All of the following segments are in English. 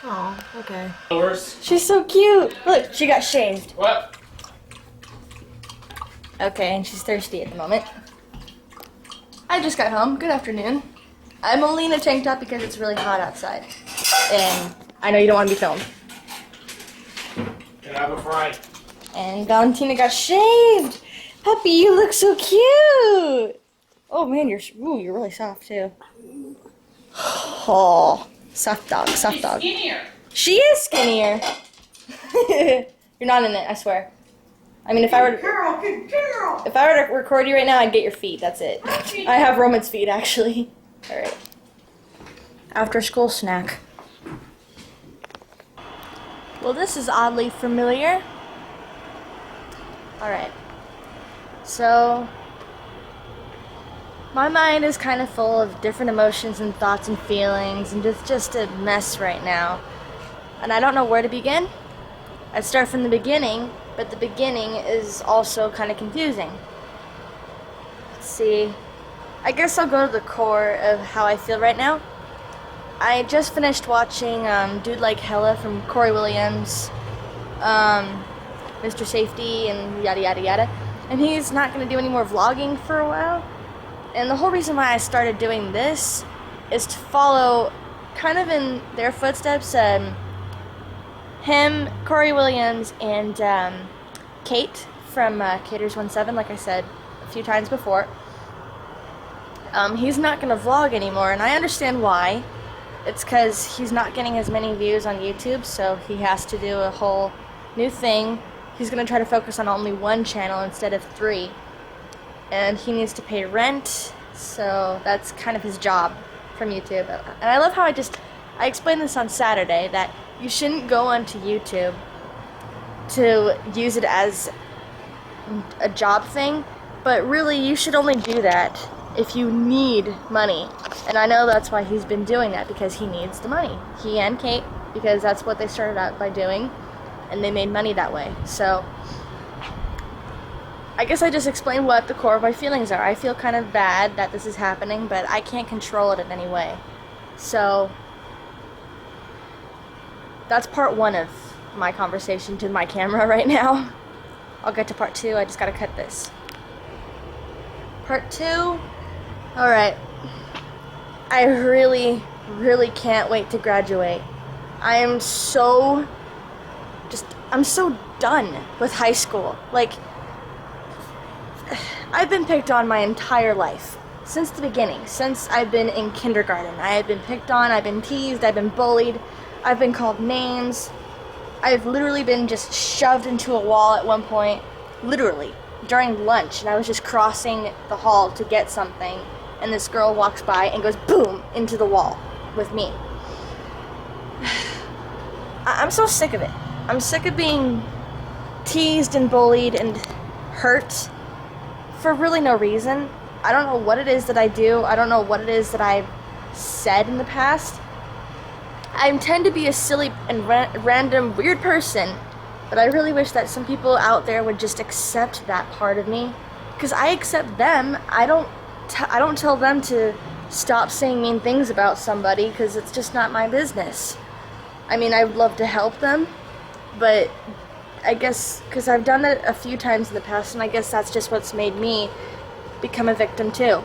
Oh, okay. She's so cute. Look, she got shaved. What? Okay, and she's thirsty at the moment. I just got home. Good afternoon. I'm only in a tank top because it's really hot outside. And I know you don't want to be filmed. Can I have a fry? And Valentina got shaved. Puppy, you look so cute. Oh man, you're really soft too. Oh, soft dog, soft dog. She's skinnier. She is skinnier. You're not in it, I swear. I mean, if I were to record you right now, I'd get your feet. That's it. I have Roman's feet, actually. All right. After school snack. Well, this is oddly familiar. All right. So, my mind is kind of full of different emotions and thoughts and feelings, and just a mess right now. And I don't know where to begin. I'd start from the beginning, but the beginning is also kind of confusing. Let's see. I guess I'll go to the core of how I feel right now. I just finished watching Dude Like Hella from Corey Williams, Mr. Safety, and yada yada yada. And he's not going to do any more vlogging for a while. And the whole reason why I started doing this is to follow kind of in their footsteps. Him, Corey Williams, and Kate from Caters17, like I said a few times before. He's not going to vlog anymore, and I understand why. It's because he's not getting as many views on YouTube, so he has to do a whole new thing. He's going to try to focus on only one channel instead of 3. And he needs to pay rent, so that's kind of his job from YouTube. And I love how I explained this on Saturday, that you shouldn't go onto YouTube to use it as a job thing, but really you should only do that if you need money. And I know that's why he's been doing that, because he needs the money. He and Kate, because that's what they started out by doing, and they made money that way. So I guess I just explained what the core of my feelings are. I feel kind of bad that this is happening, but I can't control it in any way. So that's part 1 of my conversation to my camera right now. I'll get to part 2. I just gotta cut this. Part 2. Alright. I really, really can't wait to graduate. I'm so done with high school. Like, I've been picked on my entire life. Since the beginning. Since I've been in kindergarten. I have been picked on, I've been teased, I've been bullied, I've been called names. I've literally been just shoved into a wall at one point. Literally. During lunch. And I was just crossing the hall to get something. And this girl walks by and goes boom into the wall with me. I'm so sick of it. I'm sick of being teased and bullied and hurt for really no reason. I don't know what it is that I do. I don't know what it is that I've said in the past. I tend to be a silly and random weird person, but I really wish that some people out there would just accept that part of me, because I accept them. I don't tell them to stop saying mean things about somebody, because it's just not my business. I mean, I would love to help them, but I guess because I've done that a few times in the past, and I guess that's just what's made me become a victim too.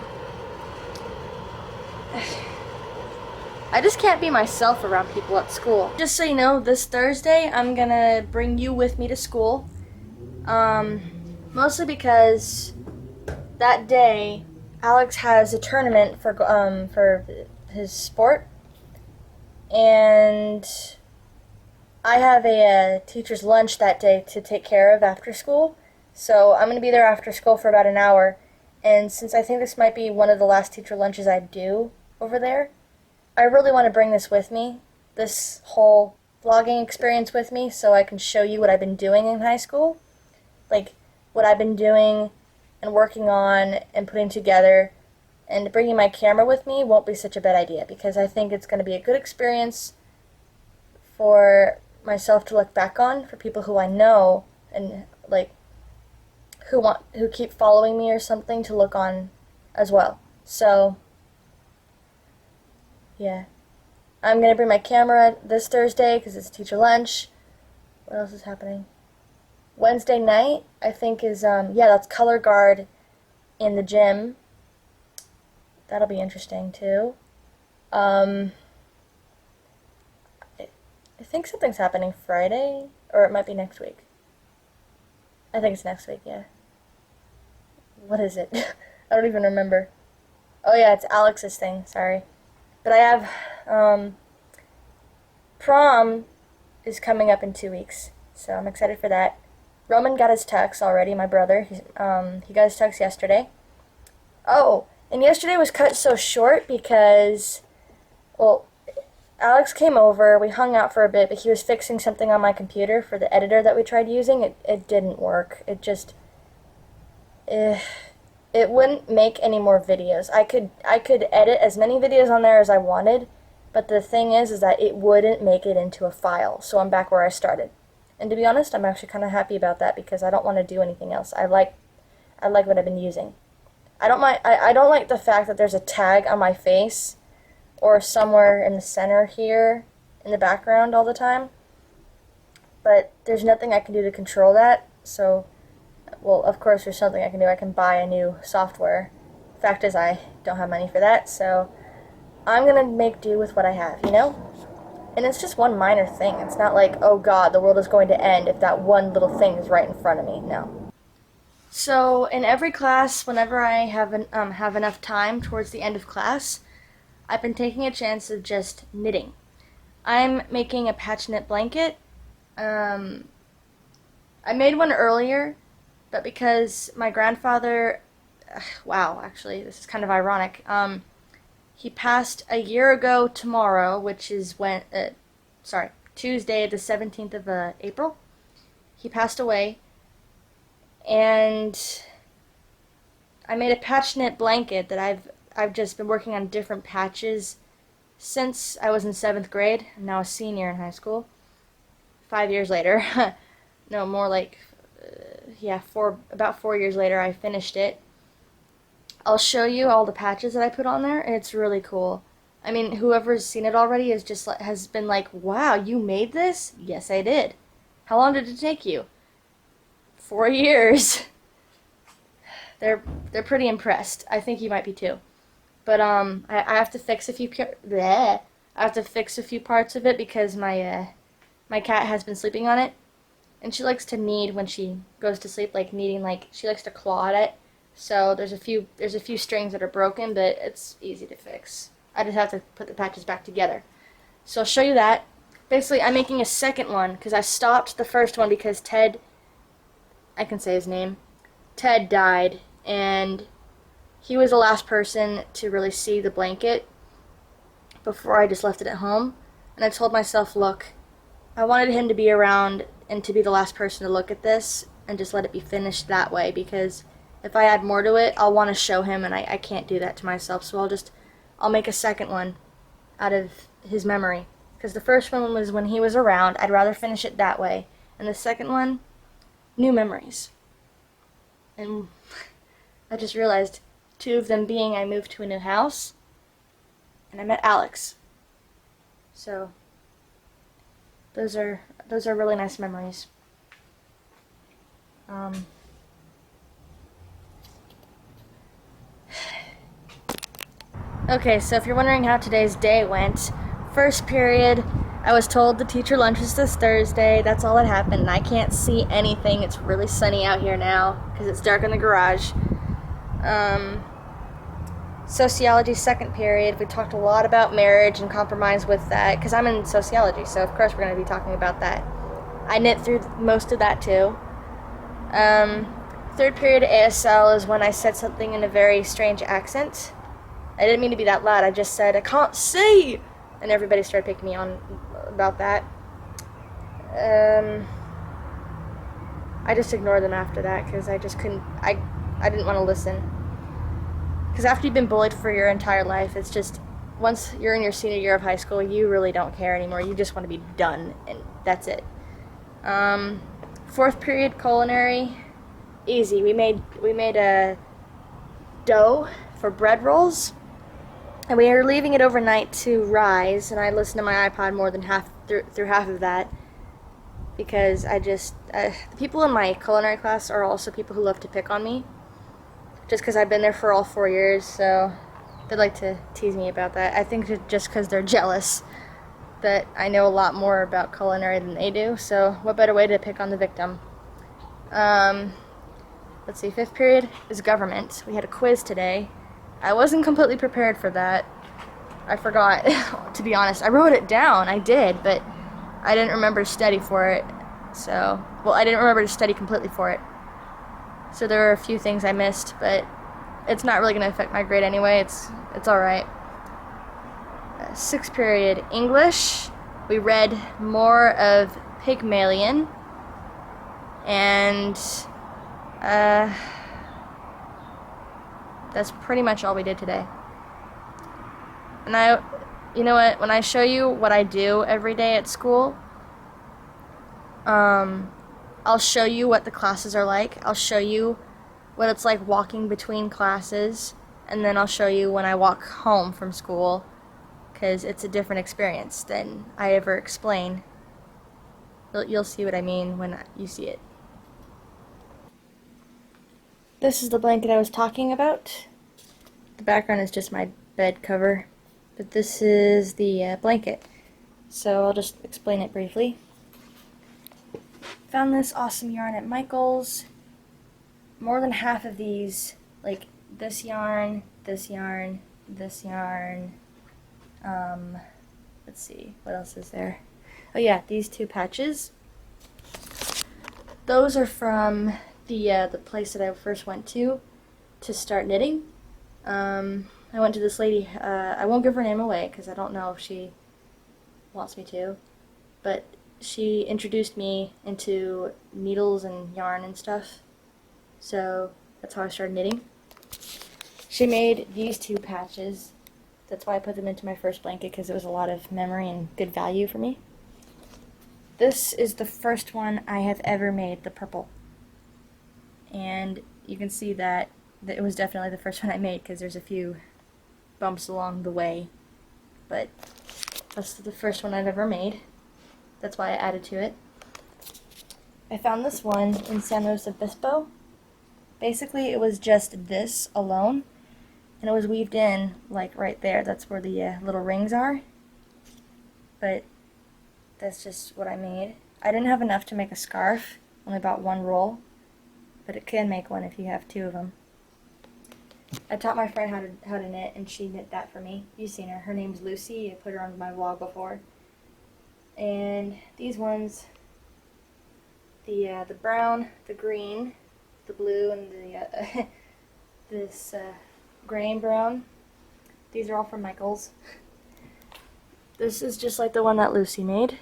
I just can't be myself around people at school. Just so you know, this Thursday I'm gonna bring you with me to school. Mostly because that day Alex has a tournament for his sport, and I have a teacher's lunch that day to take care of after school. So I'm gonna be there after school for about an hour. And since I think this might be one of the last teacher lunches I do over there, I really want to bring this with me, this whole vlogging experience with me, so I can show you what I've been doing in high school. Like, what I've been doing and working on and putting together, and bringing my camera with me won't be such a bad idea, because I think it's going to be a good experience for myself to look back on, for people who I know and like who keep following me or something to look on as well. So yeah, I'm going to bring my camera this Thursday because it's teacher lunch. What else is happening? Wednesday night, I think is, that's color guard in the gym. That'll be interesting too. I think something's happening Friday, or it might be next week. I think it's next week, yeah. What is it? I don't even remember. Oh yeah, it's Alex's thing, sorry. But I have, prom is coming up in 2 weeks, so I'm excited for that. Roman got his tux already, my brother. He got his tux yesterday. Oh, and yesterday was cut so short because, well, Alex came over, we hung out for a bit, but he was fixing something on my computer for the editor that we tried using. It didn't work. It just, it wouldn't make any more videos. I could edit as many videos on there as I wanted, but the thing is that it wouldn't make it into a file, so I'm back where I started. And to be honest, I'm actually kind of happy about that because I don't want to do anything else. I like what I've been using. I don't like the fact that there's a tag on my face or somewhere in the center here in the background all the time. But there's nothing I can do to control that. So, well, of course there's something I can do. I can buy a new software. Fact is, I don't have money for that, so I'm gonna make do with what I have, you know? And it's just one minor thing. It's not like, oh God, the world is going to end if that one little thing is right in front of me. No. So in every class, whenever I have enough time towards the end of class, I've been taking a chance of just knitting. I'm making a patch knit blanket. I made one earlier, but because my grandfather, wow, actually, this is kind of ironic. He passed a year ago tomorrow, which is Tuesday, the 17th of April. He passed away, and I made a patch knit blanket that I've just been working on different patches since I was in 7th grade. I'm now a senior in high school. 5 years later, no, more like, about 4 years later, I finished it. I'll show you all the patches that I put on there, and it's really cool. I mean, whoever's seen it already has been like, wow, you made this? Yes, I did. How long did it take you? 4 years. They're pretty impressed. I think you might be too. But I have to fix a few parts of it because my cat has been sleeping on it, and she likes to knead when she goes to sleep, like kneading, like she likes to claw at it. So there's a few strings that are broken, but it's easy to fix. I just have to put the patches back together. So I'll show you that. Basically, I'm making a second one because I stopped the first one because Ted, I can say his name, Ted died, and he was the last person to really see the blanket before I just left it at home. And I told myself, look, I wanted him to be around and to be the last person to look at this and just let it be finished that way, because if I add more to it, I'll want to show him, and I can't do that to myself, so I'll make a second one out of his memory. Because the first one was when he was around. I'd rather finish it that way. And the second one, new memories. And I just realized 2 of them being I moved to a new house, and I met Alex. So those are really nice memories. Okay, so if you're wondering how today's day went, first period, I was told the teacher lunch is this Thursday. That's all that happened, and I can't see anything. It's really sunny out here now because it's dark in the garage. Sociology second period, we talked a lot about marriage and compromise with that, because I'm in sociology, so of course we're going to be talking about that. I knit through most of that too. Third period ASL is when I said something in a very strange accent. I didn't mean to be that loud. I just said, I can't see! And everybody started picking me on about that. I just ignored them after that because I just couldn't, I didn't want to listen. Because after you've been bullied for your entire life, it's just, once you're in your senior year of high school, you really don't care anymore. You just want to be done, and that's it. Fourth period culinary, easy. We made a dough for bread rolls. And we are leaving it overnight to Rise, and I listened to my iPod more than through half of that, because the people in my culinary class are also people who love to pick on me, just because I've been there for all 4 years, so they like to tease me about that. I think just because they're jealous that I know a lot more about culinary than they do, so what better way to pick on the victim? Let's see, 5th period is government. We had a quiz today. I wasn't completely prepared for that. I forgot, to be honest. I wrote it down, I did, but I didn't remember to study for it. So, well, I didn't remember to study completely for it. So there were a few things I missed, but it's not really going to affect my grade anyway. It's alright. 6th period English. We read more of Pygmalion, and that's pretty much all we did today. And you know what, when I show you what I do every day at school, I'll show you what the classes are like. I'll show you what it's like walking between classes, and then I'll show you when I walk home from school, because it's a different experience than I ever explain. You'll see what I mean when you see it. This is the blanket I was talking about. The background is just my bed cover, but this is the blanket. So I'll just explain it briefly. Found this awesome yarn at Michael's. More than half of these, like this yarn, this yarn, this yarn. Let's see, what else is there? Oh yeah, these 2 patches. Those are from the place that I first went to start knitting. I went to this lady, I won't give her name away because I don't know if she wants me to, but she introduced me into needles and yarn and stuff, so that's how I started knitting. She made these 2 patches. That's why I put them into my first blanket, because it was a lot of memory and good value for me. This is the first one I have ever made, the purple. And you can see that it was definitely the first one I made, because there's a few bumps along the way. But that's the first one I've ever made. That's why I added to it. I found this one in San Luis Obispo. Basically, it was just this alone, and it was weaved in, like, right there. That's where the little rings are. But that's just what I made. I didn't have enough to make a scarf, only about 1 roll, but it can make one if you have 2 of them. I taught my friend how to knit, and she knit that for me. You've seen her. Her name's Lucy. I put her on my vlog before. And these ones, the brown, the green, the blue, and the this gray and brown. These are all from Michael's. This is just like the one that Lucy made,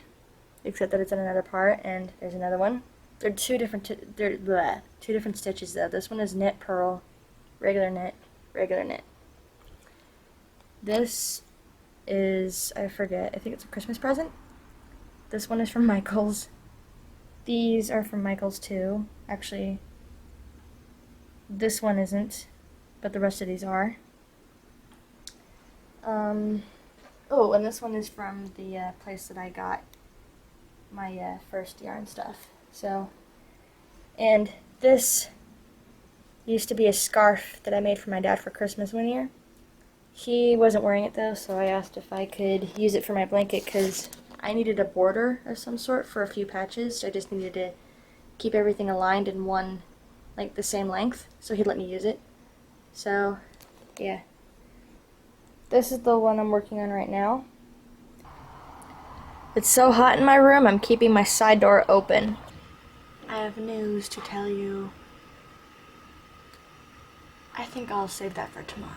except that it's in another part, and there's another one. They're two different stitches though. This one is knit purl, regular knit, regular knit. This is, I forget, I think it's a Christmas present. This one is from Michael's. These are from Michael's too. Actually, this one isn't, but the rest of these are. Oh, and this one is from the place that I got my first yarn stuff. So, and this used to be a scarf that I made for my dad for Christmas one year. He wasn't wearing it though, so I asked if I could use it for my blanket because I needed a border of some sort for a few patches. I just needed to keep everything aligned in one, like the same length, so he let me use it. So, yeah. This is the one I'm working on right now. It's so hot in my room, I'm keeping my side door open. I have news to tell you. I think I'll save that for tomorrow.